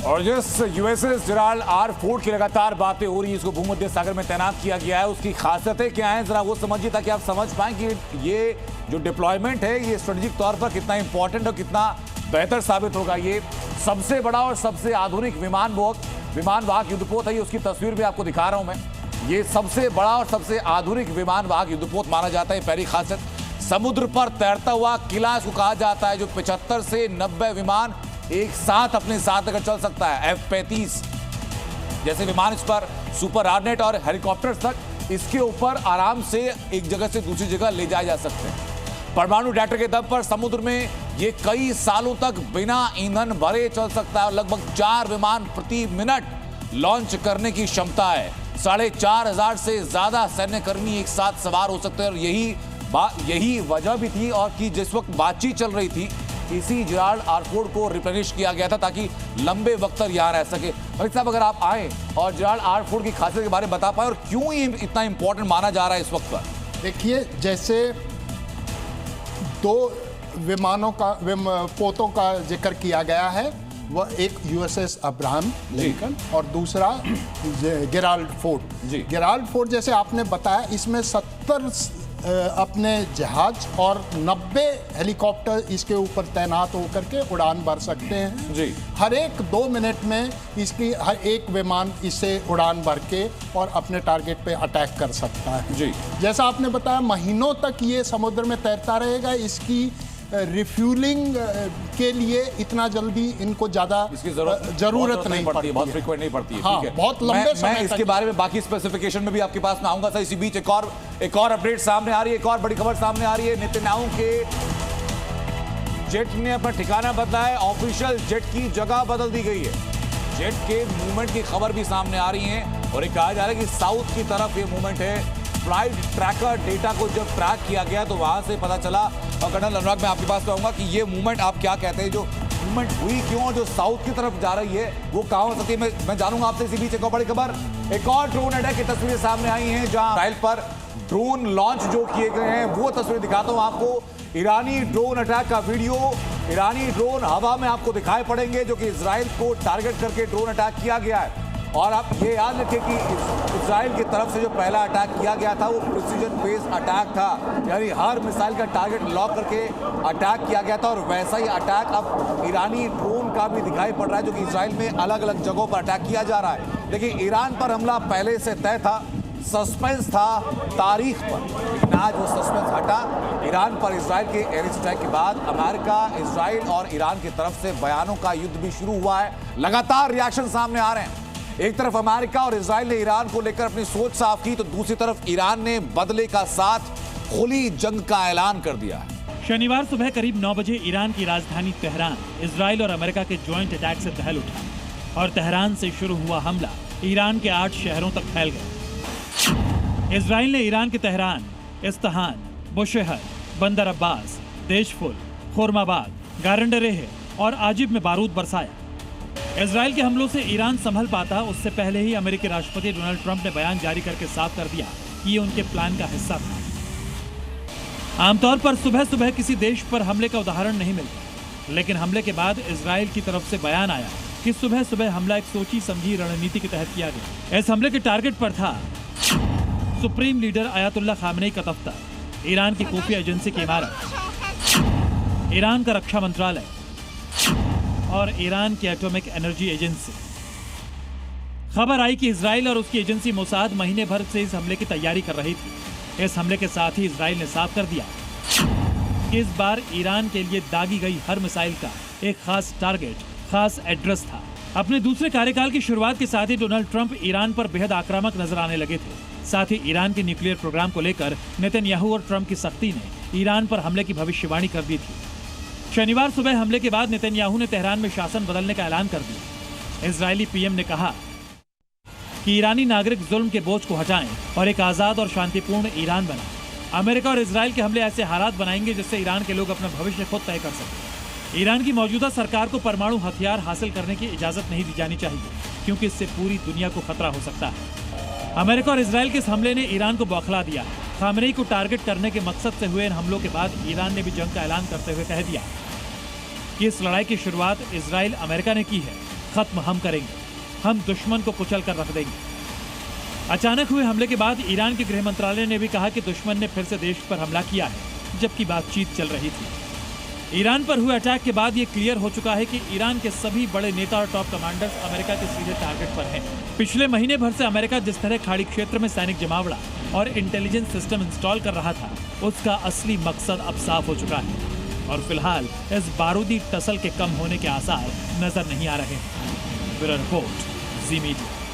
और जिस USS Gerald R Ford की लगातार बातें हो रही है, इसको भूमध्य सागर में तैनात किया गया है, उसकी खासियतें क्या हैं जरा वो समझिए ताकि आप समझ पाएं कि ये जो डिप्लॉयमेंट है ये स्ट्रेटेजिक तौर पर कितना इंपॉर्टेंट और कितना बेहतर साबित होगा। ये सबसे बड़ा और सबसे आधुनिक विमानवाहक युद्धपोत है, ये उसकी तस्वीर भी आपको दिखा रहा हूं मैं। ये सबसे बड़ा और सबसे आधुनिक विमानवाहक युद्धपोत माना जाता है। पहली खासियत, समुद्र पर तैरता हुआ किला इसको कहा जाता है, जो 75 से 90 विमान एक साथ अपने साथ लेकर चल सकता है। F-35 जैसे विमान इस पर, सुपर हार्नेट और हेलीकॉप्टर्स तक इसके ऊपर आराम से एक जगह से दूसरी जगह ले जाए जा सकते हैं। परमाणु रिएक्टर के दम पर समुद्र में ये कई सालों तक बिना ईंधन भरे चल सकता है और लगभग 4 विमान प्रति मिनट लॉन्च करने की क्षमता है। 4,500 से ज्यादा सैन्यकर्मी एक साथ सवार हो सकते हैं और यही वजह भी थी और कि जिस वक्त बातचीत चल रही थी इसी जेराल्ड आर फोर्ड को रिप्लेनिश किया गया था ताकि लंबे वक्त तक यहाँ रह सके। भाई साहब, अगर आप आए और जेराल्ड आर फोर्ड की खासियत के बारे में बता पाए और क्यों ये इतना इंपॉर्टेंट माना जा रहा है इस वक्त पर। देखिए, जैसे 2 विमानों का पोतों का जिक्र किया गया है, वह एक यूएसएस अब्राहम लिंकन और दूसरा जेराल्ड फोर्ड। जेराल्ड फोर्ड जैसे आपने बताया, इसमें 70 अपने जहाज और 90 हेलीकॉप्टर इसके ऊपर तैनात होकर के उड़ान भर सकते हैं जी। हर एक 2 मिनट में इसकी हर एक विमान इससे उड़ान भर के और अपने टारगेट पे अटैक कर सकता है जी। जैसा आपने बताया, महीनों तक ये समुद्र में तैरता रहेगा। इसकी रिफ्यूलिंग के लिए इतना जल्दी इनको ज्यादा जरूरत नहीं पड़ती, बहुत फ्रीक्वेंट नहीं पड़ती है। हाँ, ठीक है, बहुत लंबे समय मैं इसके बारे में बाकी स्पेसिफिकेशन में भी आपके पास में आऊंगा। सर, इसी बीच एक और अपडेट सामने आ रही है, एक और बड़ी खबर सामने आ रही है। नेतन्याहू के जेट ने अपना ठिकाना बदला है, ऑफिशियल जेट की जगह बदल दी गई है। जेट के मूवमेंट की खबर भी सामने आ रही है और ये कहा जा रहा है कि साउथ की तरफ ये मूवमेंट है। फ्लाइट ट्रैकर डेटा को जब ट्रैक किया गया तो वहां से पता चला। और कर्नल अनुराग, मैं आपके पास कहूंगा कि ये मूवमेंट आप क्या कहते हैं, जो मूवमेंट हुई क्यों और जो साउथ की तरफ जा रही है वो कहां हो सकती है, मैं जानूंगा आपसे। इसी बीच एक और बड़ी खबर, एक और ड्रोन अटैक की तस्वीरें सामने आई हैं जहां इसराइल पर ड्रोन लॉन्च जो किए गए हैं वो तस्वीर दिखाता हूं आपको। ईरानी ड्रोन अटैक का वीडियो, ईरानी ड्रोन हवा में आपको दिखाई पड़ेंगे जो कि इसराइल को टारगेट करके ड्रोन अटैक किया गया है। और आप ये याद रखें कि इजराइल की तरफ से जो पहला अटैक किया गया था वो प्रिसीजन बेस्ड अटैक था, यानी हर मिसाइल का टारगेट लॉक करके अटैक किया गया था। और वैसा ही अटैक अब ईरानी ड्रोन का भी दिखाई पड़ रहा है जो कि इजराइल में अलग अलग जगहों पर अटैक किया जा रहा है। लेकिन ईरान पर हमला पहले से तय था, सस्पेंस था तारीख पर, लेकिन आज वो सस्पेंस हटा। ईरान पर इजराइल के एयर स्ट्राइक के बाद अमेरिका, इजराइल और ईरान की तरफ से बयानों का युद्ध भी शुरू हुआ है। लगातार रिएक्शन सामने आ रहे हैं। एक तरफ अमेरिका और इजराइल ने ईरान को लेकर अपनी सोच साफ की तो दूसरी तरफ ईरान ने बदले का साथ खुली जंग का ऐलान कर दिया है। शनिवार सुबह करीब 9 बजे ईरान की राजधानी तेहरान इजराइल और अमेरिका के ज्वाइंट अटैक से दहल उठा और तेहरान से शुरू हुआ हमला ईरान के 8 शहरों तक फैल गया। इजराइल ने ईरान के तेहरान, इस्फहान, बुशहर, बंदर अब्बास, देशफुल, खुरमाबाद, गारंडरेह और आजिब में बारूद बरसाया। इजराइल के हमलों से ईरान संभल पाता उससे पहले ही अमेरिकी राष्ट्रपति डोनाल्ड ट्रंप ने बयान जारी करके साफ कर दिया कि ये उनके प्लान का हिस्सा था। आमतौर पर सुबह सुबह किसी देश पर हमले का उदाहरण नहीं मिलता, लेकिन हमले के बाद इजराइल की तरफ से बयान आया कि सुबह सुबह हमला एक सोची समझी रणनीति के तहत किया गया। इस हमले के टारगेट पर था सुप्रीम लीडर आयतुल्लाह खामनेई का दफ्तर, ईरान की खुफिया एजेंसी की इमारत, ईरान का रक्षा मंत्रालय और ईरान की एटॉमिक एनर्जी एजेंसी। खबर आई कि इजराइल और उसकी एजेंसी मोसाद महीने भर से इस हमले की तैयारी कर रही थी। इस हमले के साथ ही इजराइल ने साफ कर दिया कि इस बार ईरान के लिए दागी गई हर मिसाइल का एक खास टारगेट, खास एड्रेस था। अपने दूसरे कार्यकाल की शुरुआत के साथ ही डोनाल्ड ट्रंप ईरान पर बेहद आक्रामक नजर आने लगे थे। साथ ही ईरान के न्यूक्लियर प्रोग्राम को लेकर नेतन्याहू और ट्रंप की सख्ती ने ईरान पर हमले की भविष्यवाणी कर दी थी। शनिवार सुबह हमले के बाद नेतन्याहू ने तेहरान में शासन बदलने का ऐलान कर दिया। इजरायली पीएम ने कहा कि ईरानी नागरिक जुल्म के बोझ को हटाएं और एक आजाद और शांतिपूर्ण ईरान बनाएं। अमेरिका और इजराइल के हमले ऐसे हालात बनाएंगे जिससे ईरान के लोग अपना भविष्य खुद तय कर सकें। ईरान की मौजूदा सरकार को परमाणु हथियार हासिल करने की इजाजत नहीं दी जानी चाहिए, क्योंकि इससे पूरी दुनिया को खतरा हो सकता है। अमेरिका और इजराइल के इस हमले ने ईरान को बौखला दिया। खामनेई को टारगेट करने के मकसद से हुए इन हमलों के बाद ईरान ने भी जंग का ऐलान करते हुए कह दिया कि इस लड़ाई की शुरुआत इजराइल अमेरिका ने की है खत्म हम करेंगे, हम दुश्मन को कुचल कर रख देंगे। अचानक हुए हमले के बाद ईरान के गृह मंत्रालय ने भी कहा कि दुश्मन ने फिर से देश पर हमला किया है, जबकि बातचीत चल रही थी। ईरान पर हुए अटैक के बाद ये क्लियर हो चुका है कि ईरान के सभी बड़े नेता और टॉप कमांडर्स अमेरिका के सीधे टारगेट पर हैं। पिछले महीने भर से अमेरिका जिस तरह खाड़ी क्षेत्र में सैनिक जमावड़ा और इंटेलिजेंस सिस्टम इंस्टॉल कर रहा था, उसका असली मकसद अब साफ हो चुका है और फिलहाल इस बारूदी टसल के कम होने के आसार नजर नहीं आ रहे हैं। ब्यूरो रिपोर्ट, जी मीडिया।